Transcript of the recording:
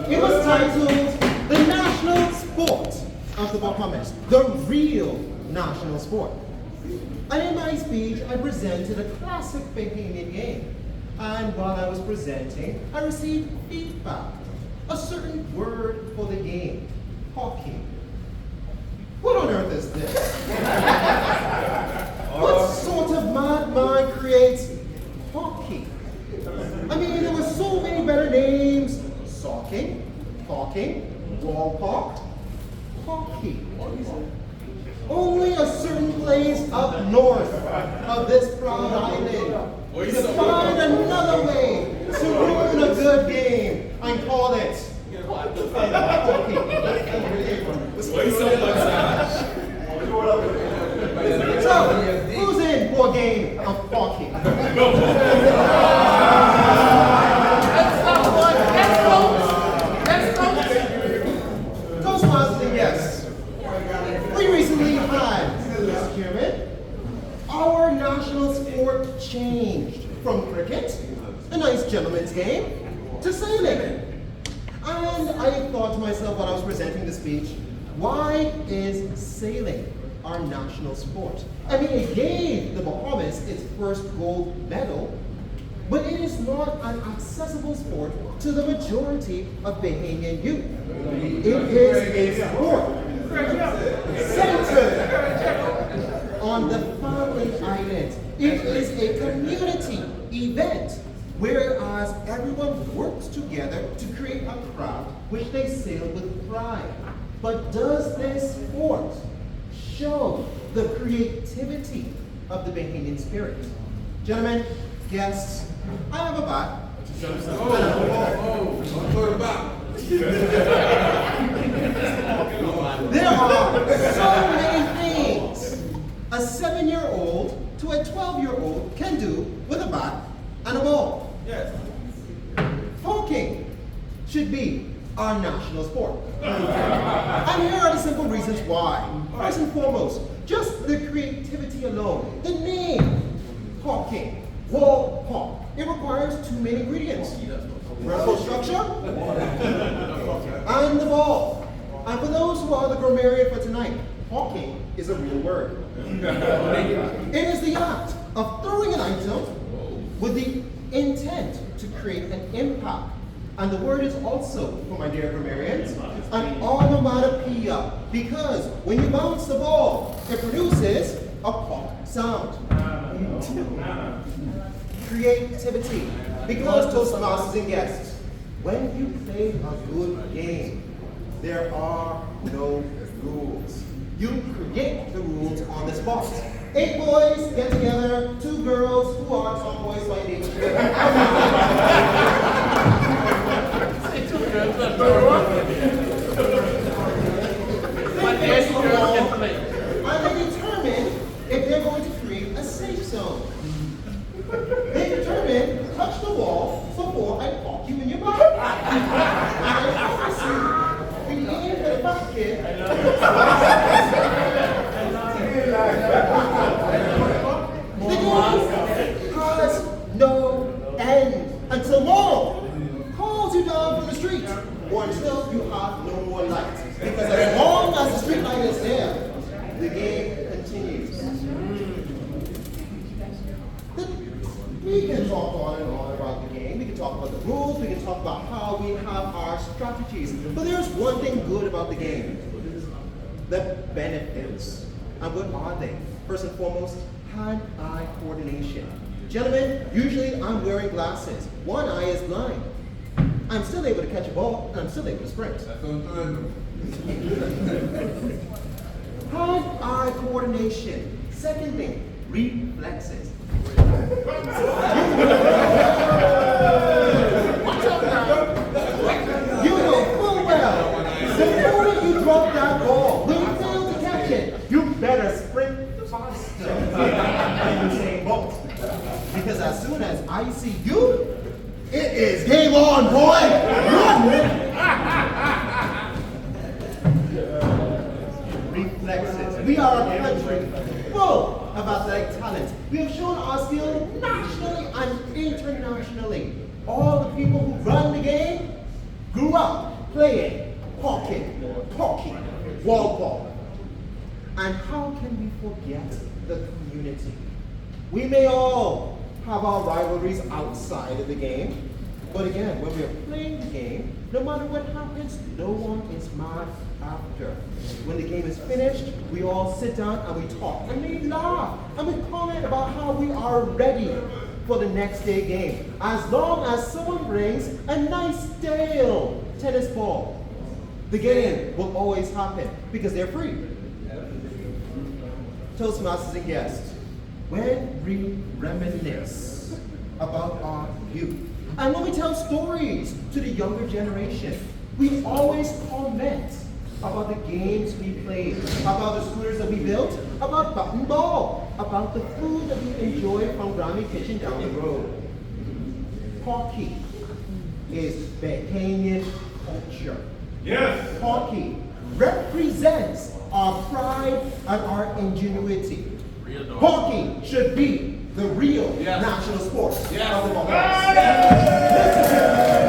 It was titled The National Sport of the Bahamas, the real national sport. And in my speech, I presented a classic Bahamian game. And while I was presenting, I received feedback, a certain word for the game, Pocky. What on earth is this? What sort of mad mind creates Pocky? I mean, there were so many better names. Socking, Talking, Wall Park, Pocky. Only a certain place up north of this proud island to find another way to ruin a good game and call it Pocky. So, who's in for a game of Pocky? Toastmasters and guests, we recently had, Mr. Chairman, our national sport changed from cricket, a nice gentleman's game, to sailing. And I thought to myself while I was presenting the speech, why is sailing our national sport? I mean, it gave the Bahamas its first gold medal, but it is not an accessible sport to the majority of Bahamian youth. It is a sport centered on the family island. It is a community event, whereas everyone works together to create a craft which they sail with pride. But does this sport show the creativity of the Bahamian spirit? Gentlemen, guests, I have a bat. There are so many things a 7-year-old to a 12-year-old can do with a bat and a ball. Yes. Poking should be our national sport. And here are the simple reasons why. First and foremost, just the creativity alone. The name, Pocky, wall pop. It requires 2 main ingredients. Vertical structure and the ball. And for those who are the grammarian for tonight, Pocky is a real word. It is the act of throwing an item with the intent to create an impact. And the word is also, for my dear grammarians, an onomatopoeia, because when you bounce the ball, it produces a pop sound. Creativity, because Toastmasters and guests, when you play a good game, there are no rules. You create the rules on the spot. 8 boys get together, 2 girls who are tomboys by nature. And they determine if they're going to create a safe zone. They determine, touch the wall before I pop you in your butt. And obviously, the game for the first kid. The game has no end until mom calls you down from the street, or until you have no more light. Because as long as the street light is there, the game continues. We can talk on and on about the game. We can talk about the rules. We can talk about how we have our strategies. But there's one thing good about the game. The benefits. And what are they? First and foremost, hand-eye coordination. Gentlemen, usually I'm wearing glasses. One eye is blind. I'm still able to catch a ball, and I'm still able to sprint. Hand-eye coordination. Second thing, reflexes. You know full well, the moment you drop that ball, when you fail to catch it, you better sprint faster than Usain Bolt. Because as soon as I see you, it is game on, boy! Run! Reflexes. We are a country full of athletic talent. We have shown our skill nationally and internationally. All the people who run the game grew up playing, hawking, pocky, wall ball. And how can we forget the community? We may all have our rivalries outside of the game, but again, when we're playing the game, no matter what happens, no one is mad after. When the game is finished, we all sit down and we talk, and we laugh, and we comment about how we are ready for the next day game, as long as someone brings a nice stale tennis ball. The game will always happen because they're free. Toastmasters and guests, when we reminisce about our youth, and when we tell stories to the younger generation, we always comment about the games we played, about the scooters that we built, about button ball, about the food that we enjoy from Grammy Kitchen down the road. Pocky is Bahamian culture. Yes. Pocky represents our pride and our ingenuity. Pocky should be the real national sport of the ball.